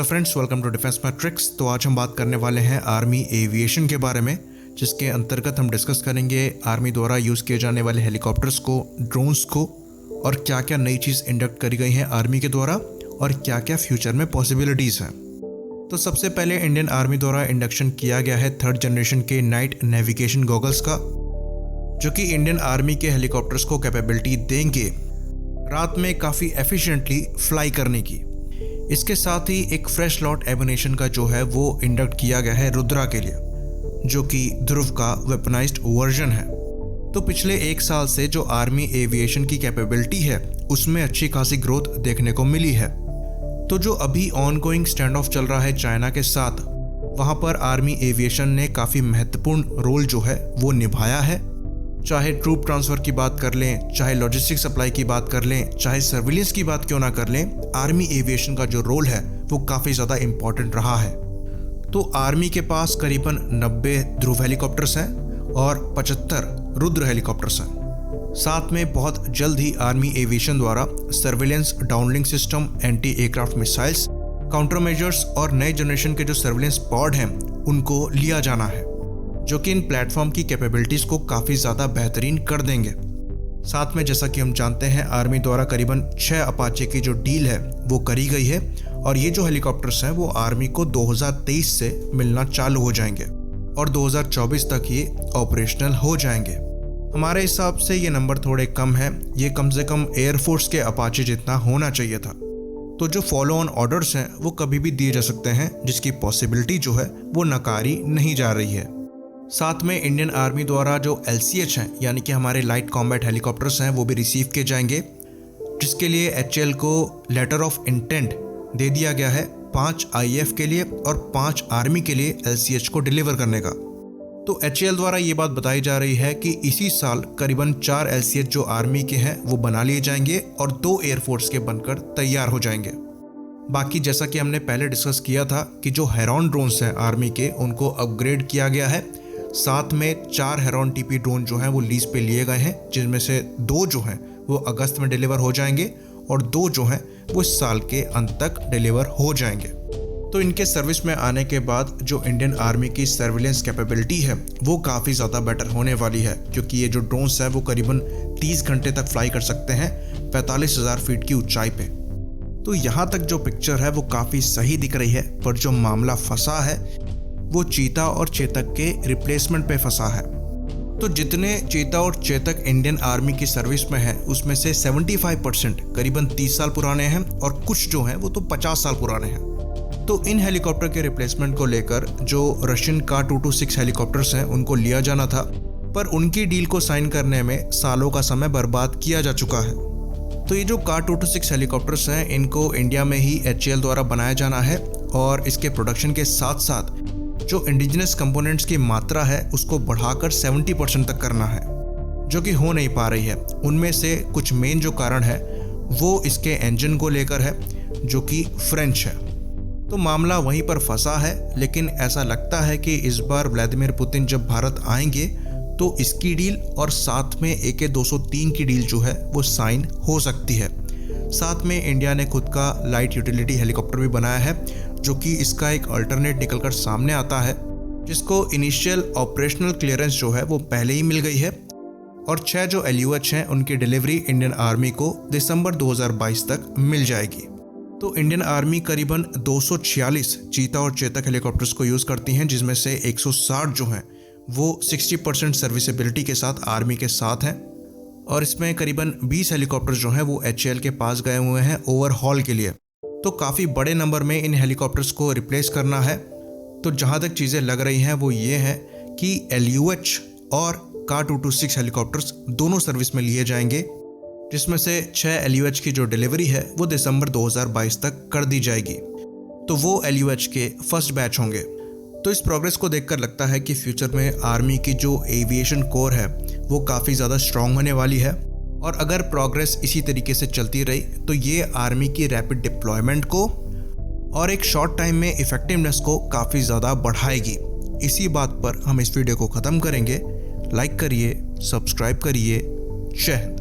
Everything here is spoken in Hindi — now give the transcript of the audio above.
Hello friends, welcome to defence matrix. तो आज हम बात करने वाले हैं आर्मी एविएशन के बारे में, जिसके अंतर्गत हम डिस्कस करेंगे आर्मी द्वारा यूज़ किए जाने वाले हेलीकॉप्टर्स को, ड्रोन्स को, और क्या क्या नई चीज़ इंडक्ट करी गई हैं आर्मी के द्वारा और क्या क्या फ्यूचर में पॉसिबिलिटीज़ हैं। तो सबसे पहले इंडियन आर्मी द्वारा इंडक्शन किया गया है 3rd जनरेशन के नाइट नेविगेशन गॉगल्स का, जो कि इंडियन आर्मी के हेलीकॉप्टर्स को कैपेबिलिटी देंगे रात में काफ़ी एफिशिएंटली फ्लाई करने की। इसके साथ ही एक फ्रेश लॉट एमुनेशन का जो है वो इंडक्ट किया गया है रुद्रा के लिए, जो कि ध्रुव का वेपनाइज्ड वर्जन है। तो पिछले 1 साल से जो आर्मी एविएशन की कैपेबिलिटी है उसमें अच्छी खासी ग्रोथ देखने को मिली है। तो जो अभी ऑनगोइंग स्टैंड ऑफ चल रहा है चाइना के साथ, वहाँ पर आर्मी एविएशन ने काफ़ी महत्वपूर्ण रोल जो है वो निभाया है। चाहे ट्रूप ट्रांसफ़र की बात कर लें, चाहे लॉजिस्टिक सप्लाई की बात कर लें, चाहे सर्विलेंस की बात क्यों ना कर लें, आर्मी एविएशन का जो रोल है वो काफ़ी ज़्यादा इम्पॉर्टेंट रहा है। तो आर्मी के पास करीबन 90 ध्रुव हेलीकॉप्टर्स हैं और 75 रुद्र हेलीकॉप्टर्स हैं। साथ में बहुत जल्द ही आर्मी एविएशन द्वारा surveillance, downlink system, anti aircraft missiles, counter measures और नए जनरेशन के जो सर्विलेंस पॉड हैं उनको लिया जाना है, जो कि इन प्लेटफॉर्म की कैपेबिलिटीज़ को काफ़ी ज़्यादा बेहतरीन कर देंगे। साथ में जैसा कि हम जानते हैं आर्मी द्वारा करीबन 6 अपाचे की जो डील है वो करी गई है, और ये जो हेलीकॉप्टर्स हैं वो आर्मी को 2023 से मिलना चालू हो जाएंगे और 2024 तक ये ऑपरेशनल हो जाएंगे। हमारे हिसाब से ये नंबर थोड़े कम है, ये कम से कम एयरफोर्स के अपाचे जितना होना चाहिए था। तो जो फॉलो ऑन ऑर्डर्स हैं वो कभी भी दिए जा सकते हैं, जिसकी पॉसिबिलिटी जो है वो नकारी नहीं जा रही है। साथ में इंडियन आर्मी द्वारा जो LCH हैं, यानी कि हमारे लाइट कॉम्बैट हेलीकॉप्टर्स हैं, वो भी रिसीव किए जाएंगे, जिसके लिए HAL को लेटर ऑफ इंटेंट दे दिया गया है 5 IAF के लिए और 5 आर्मी के लिए LCH को डिलीवर करने का। तो HAL द्वारा ये बात बताई जा रही है कि इसी साल करीबन 4 LCH जो आर्मी के हैं वो बना लिए जाएंगे और 2 एयरफोर्स के बनकर तैयार हो जाएंगे। बाकी जैसा कि हमने पहले डिस्कस किया था कि जो हेरॉन ड्रोन्स हैं आर्मी के, उनको अपग्रेड किया गया है। साथ में 4 हेरॉन TP ड्रोन जो हैं वो लीज पे लिए गए हैं, जिनमें से 2 जो हैं वो अगस्त में डिलीवर हो जाएंगे और 2 जो हैं वो इस साल के अंत तक डिलीवर हो जाएंगे। तो इनके सर्विस में आने के बाद जो इंडियन आर्मी की सर्विलेंस कैपेबिलिटी है वो काफ़ी ज़्यादा बेटर होने वाली है, क्योंकि ये जो ड्रोन्स हैं वो करीबन 30 घंटे तक फ्लाई कर सकते हैं 45,000 फीट की ऊंचाई पे। तो यहाँ तक जो पिक्चर है वो काफ़ी सही दिख रही है, पर जो मामला फंसा है वो चीता और चेतक के रिप्लेसमेंट पे फंसा है। तो जितने चीता और चेतक इंडियन आर्मी की सर्विस में हैं उसमें से 75% करीबन 30 साल पुराने हैं और कुछ जो हैं वो तो 50 साल पुराने हैं। तो इन हेलीकॉप्टर के रिप्लेसमेंट को लेकर जो रशियन का-226 हेलीकॉप्टर्स हैं उनको लिया जाना था, पर उनकी डील को साइन करने में सालों का समय बर्बाद किया जा चुका है। तो ये जो का-226 हेलीकॉप्टर्स हैं इनको इंडिया में ही HAL द्वारा बनाया जाना है, और इसके प्रोडक्शन के साथ साथ जो इंडिजिनस कंपोनेंट्स की मात्रा है उसको बढ़ाकर 70% तक करना है, जो कि हो नहीं पा रही है। उनमें से कुछ मेन जो कारण है वो इसके इंजन को लेकर है, जो कि फ्रेंच है। तो मामला वहीं पर फंसा है, लेकिन ऐसा लगता है कि इस बार व्लादिमीर पुतिन जब भारत आएंगे तो इसकी डील और साथ में AK-203 की डील जो है वो साइन हो सकती है। साथ में इंडिया ने खुद का लाइट यूटिलिटी हेलीकॉप्टर भी बनाया है, जो कि इसका एक अल्टरनेट निकलकर सामने आता है, जिसको इनिशियल ऑपरेशनल क्लियरेंस जो है वो पहले ही मिल गई है, और 6 जो LUH हैं उनकी डिलीवरी इंडियन आर्मी को दिसंबर 2022 तक मिल जाएगी। तो इंडियन आर्मी करीबन 246 चीता और चेतक हेलीकॉप्टर्स को यूज़ करती हैं, जिसमें से 160 जो हैं वो 60% सर्विसेबिलिटी के साथ आर्मी के साथ हैं, और इसमें करीबन 20 हेलीकॉप्टर्स जो हैं वो HAL के पास गए हुए हैं ओवरहॉल के लिए। तो काफ़ी बड़े नंबर में इन हेलीकॉप्टर्स को रिप्लेस करना है। तो जहाँ तक चीज़ें लग रही हैं वो ये हैं कि LUH और का-226 हेलीकॉप्टर्स दोनों सर्विस में लिए जाएंगे, जिसमें से 6 LUH की जो डिलीवरी है वो दिसंबर 2022 तक कर दी जाएगी। तो वो LUH के फर्स्ट बैच होंगे। तो इस प्रोग्रेस को देखकर लगता है कि फ्यूचर में आर्मी की जो एविएशन कोर है वो काफ़ी ज़्यादा स्ट्रॉन्ग होने वाली है, और अगर प्रोग्रेस इसी तरीके से चलती रही तो ये आर्मी की रैपिड डिप्लॉयमेंट को और एक शॉर्ट टाइम में इफेक्टिवनेस को काफ़ी ज़्यादा बढ़ाएगी। इसी बात पर हम इस वीडियो को ख़त्म करेंगे। लाइक करिए, सब्सक्राइब करिए। जय हिंद।